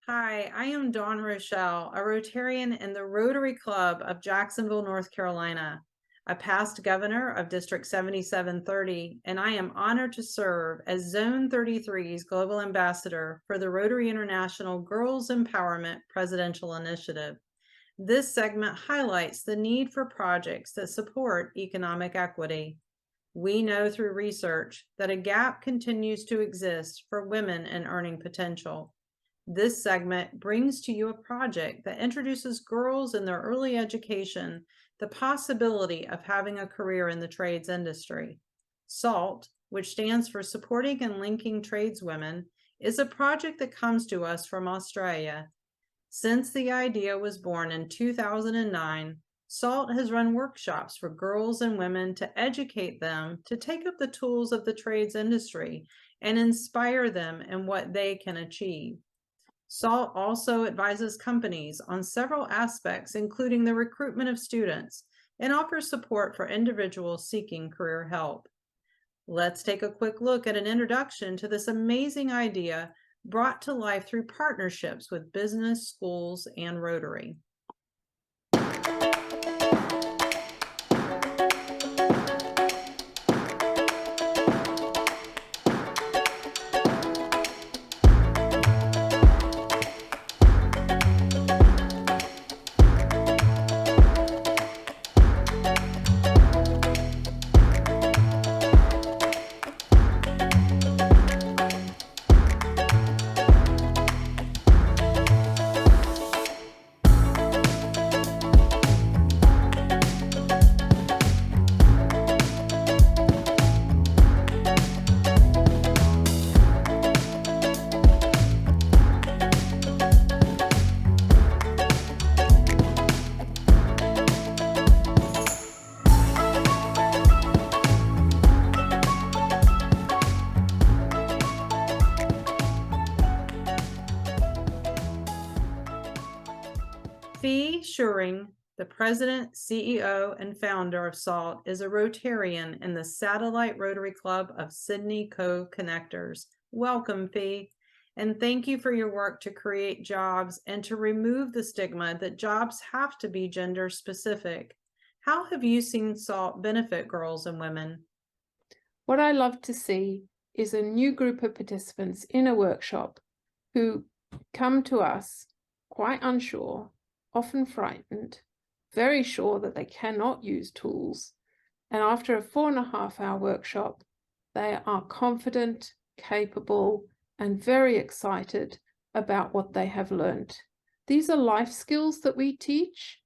Hi, I am Dawn Rochelle, a Rotarian in the Rotary Club of Jacksonville, North Carolina, a past governor of District 7730, and I am honored to serve as Zone 33's Global Ambassador for the Rotary International Girls Empowerment Presidential Initiative. This segment highlights the need for projects that support economic equity. We know through research that a gap continues to exist for women in earning potential. This segment brings to you a project that introduces girls in their early education the possibility of having a career in the trades industry. SALT, which stands for Supporting and Linking Tradeswomen, is a project that comes to us from Australia. Since the idea was born in 2009, SALT has run workshops for girls and women to educate them to take up the tools of the trades industry and inspire them in what they can achieve. SALT also advises companies on several aspects, including the recruitment of students, and offers support for individuals seeking career help. Let's take a quick look at an introduction to this amazing idea brought to life through partnerships with business, schools, and Rotary. Fee Schuring, the president, CEO, and founder of SALT, is a Rotarian in the Satellite Rotary Club of Sydney Cove Connectors. Welcome, Fee, and thank you for your work to create jobs and to remove the stigma that jobs have to be gender specific. How have you seen SALT benefit girls and women? What I love to see is a new group of participants in a workshop who come to us quite unsure, often frightened, very sure that they cannot use tools. And after a 4.5-hour workshop, they are confident, capable, and very excited about what they have learned. These are life skills that we teach,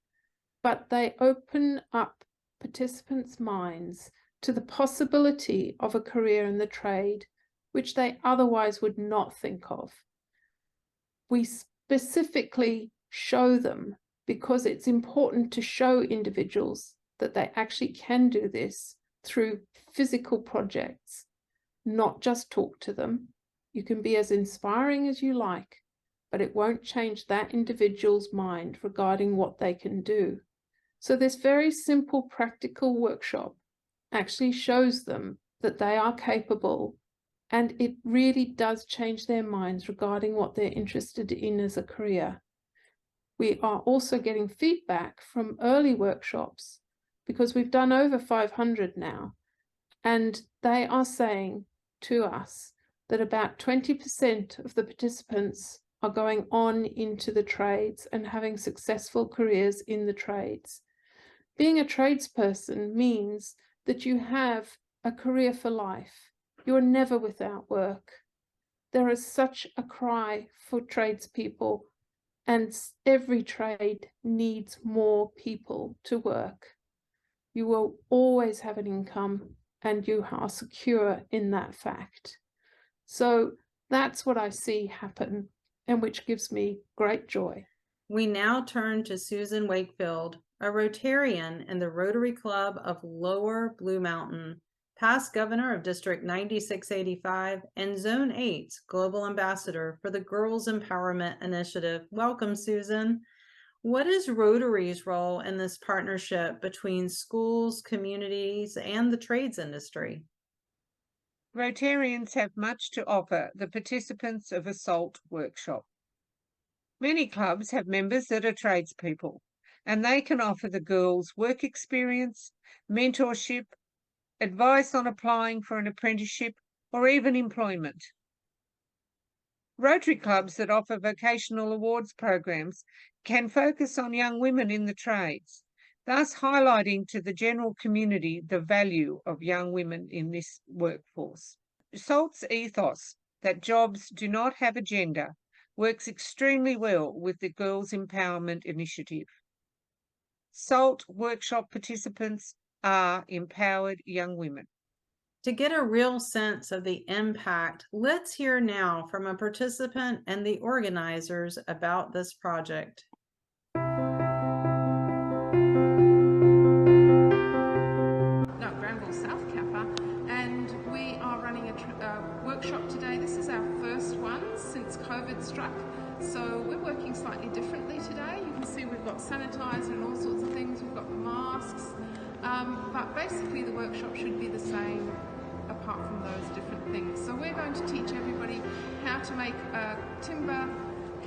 but they open up participants' minds to the possibility of a career in the trade, which they otherwise would not think of. We specifically show them because it's important to show individuals that they actually can do this through physical projects, not just talk to them. You can be as inspiring as you like, but it won't change that individual's mind regarding what they can do. So this very simple, practical workshop actually shows them that they are capable, and it really does change their minds regarding what they're interested in as a career. We are also getting feedback from early workshops because we've done over 500 now, and they are saying to us that about 20% of the participants are going on into the trades and having successful careers in the trades. Being a tradesperson means that you have a career for life. You're never without work. There is such a cry for tradespeople, and every trade needs more people to work. You will always have an income, and you are secure in that fact. So that's what I see happen, and which gives me great joy. We now turn to Susan Wakefield, a Rotarian in the Rotary Club of Lower Blue Mountain, past governor of District 9685 and Zone 8's Global Ambassador for the Girls Empowerment Initiative. Welcome, Susan. What is Rotary's role in this partnership between schools, communities, and the trades industry? Rotarians have much to offer the participants of a SALT workshop. Many clubs have members that are tradespeople, and they can offer the girls work experience, mentorship, advice on applying for an apprenticeship, or even employment. Rotary clubs that offer vocational awards programs can focus on young women in the trades, thus highlighting to the general community the value of young women in this workforce. SALT's ethos that jobs do not have a gender works extremely well with the Girls Empowerment Initiative. SALT workshop participants are empowered young women. To get a real sense of the impact, let's hear now from a participant and the organizers about this project. Granville South Kappa, and we are running a workshop today. This is our first one since COVID struck, so we're working slightly differently today. You can see we've got sanitizer and all sorts of things, we've got masks, but basically the workshop should be the same apart from those different things. So we're going to teach everybody how to make a timber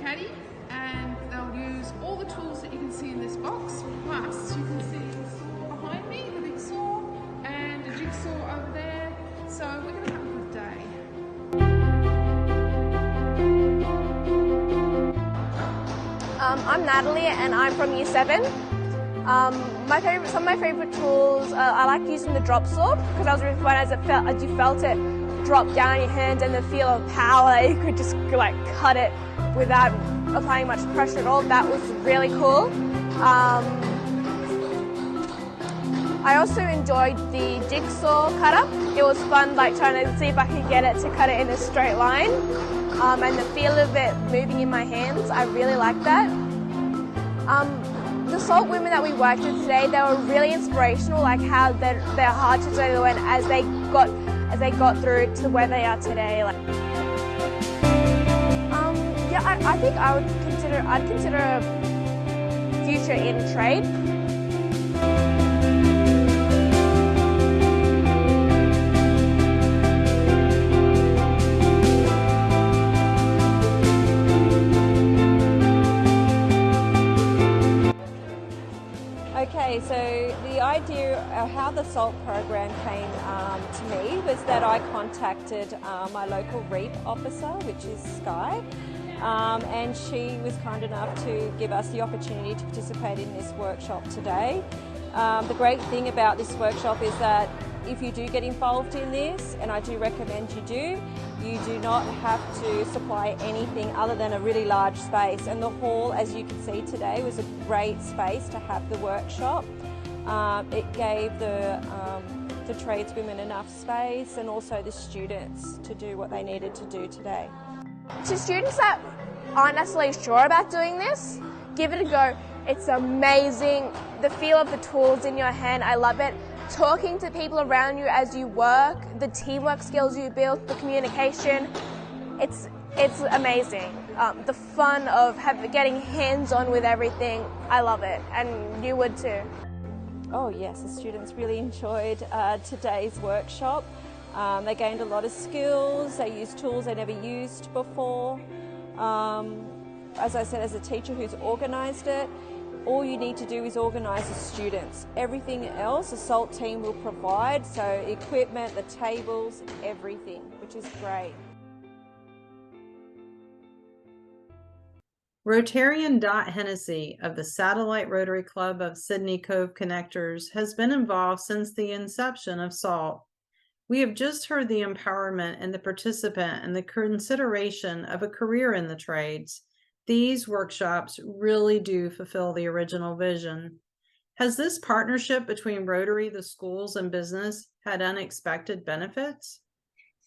caddy, and they'll use all the tools that you can see in this box, plus you can see the saw behind me, the big saw, and a jigsaw over there. So we're going to have a good day. I'm Natalie and I'm from Year 7. Some of my favourite tools, I like using the drop saw because that was really fun as you felt it drop down your hand, and the feel of power, you could just like cut it without applying much pressure at all. That was really cool. I also enjoyed the jigsaw cutter. It was fun, like trying to see if I could get it to cut it in a straight line. And the feel of it moving in my hands, I really liked that. The SALT women that we worked with today, they were really inspirational, like how their hard times they went as they got through to where they are today. I think I'd consider a future in trade. Okay, so the idea of how the SALT program came to me was that I contacted my local REAP officer, which is Sky, and she was kind enough to give us the opportunity to participate in this workshop today. The great thing about this workshop is that if you do get involved in this, and I do recommend you do not have to supply anything other than a really large space. And the hall, as you can see today, was a great space to have the workshop. It gave the tradeswomen enough space, and also the students to do what they needed to do today. To students that aren't necessarily sure about doing this, give it a go. It's amazing. The feel of the tools in your hand, I love it. Talking to people around you as you work, the teamwork skills you build, the communication, it's amazing. The fun of getting hands-on with everything, I love it, and you would too. Oh yes, the students really enjoyed today's workshop. They gained a lot of skills, they used tools they never used before. As I said, as a teacher who's organised it, all you need to do is organise the students. Everything else the SALT team will provide, so equipment, the tables, everything, which is great. Rotarian Dot Hennessy of the Satellite Rotary Club of Sydney Cove Connectors has been involved since the inception of SALT. We have just heard the empowerment and the participant and the consideration of a career in the trades. These workshops really do fulfill the original vision. Has this partnership between Rotary, the schools, and business had unexpected benefits?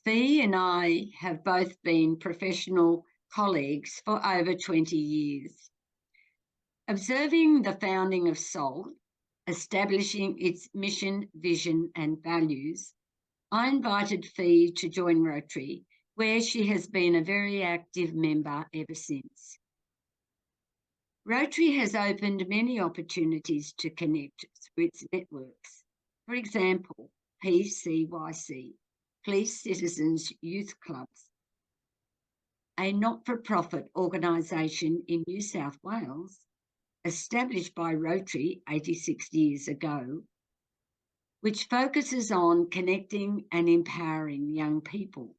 Fee and I have both been professional colleagues for over 20 years. Observing the founding of SALT, establishing its mission, vision, and values, I invited Fee to join Rotary, where she has been a very active member ever since. Rotary has opened many opportunities to connect through its networks. For example, PCYC, Police Citizens Youth Clubs. a not-for-profit organisation in New South Wales, established by Rotary 86 years ago, which focuses on connecting and empowering young people.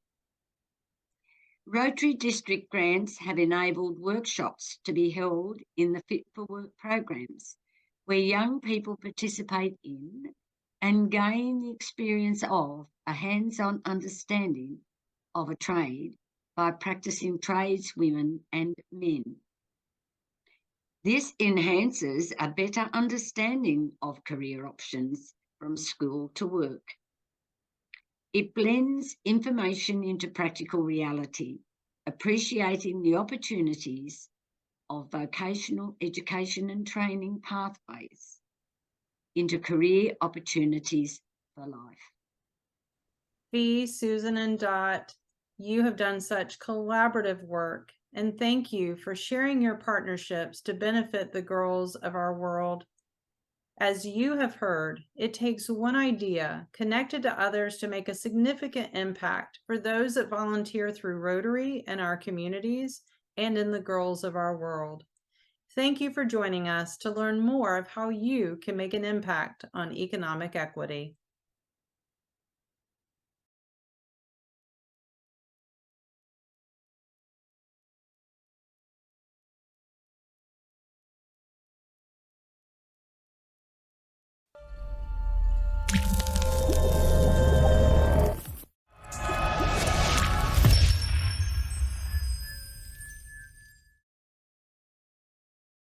Rotary district grants have enabled workshops to be held in the Fit for Work programs, where young people participate in and gain the experience of a hands-on understanding of a trade by practicing tradeswomen and men. This enhances a better understanding of career options from school to work. It blends information into practical reality, appreciating the opportunities of vocational education and training pathways into career opportunities for life. Fee, Susan, and Dot, you have done such collaborative work, and thank you for sharing your partnerships to benefit the girls of our world. As you have heard, it takes one idea connected to others to make a significant impact for those that volunteer through Rotary in our communities and in the girls of our world. Thank you for joining us to learn more of how you can make an impact on economic equity.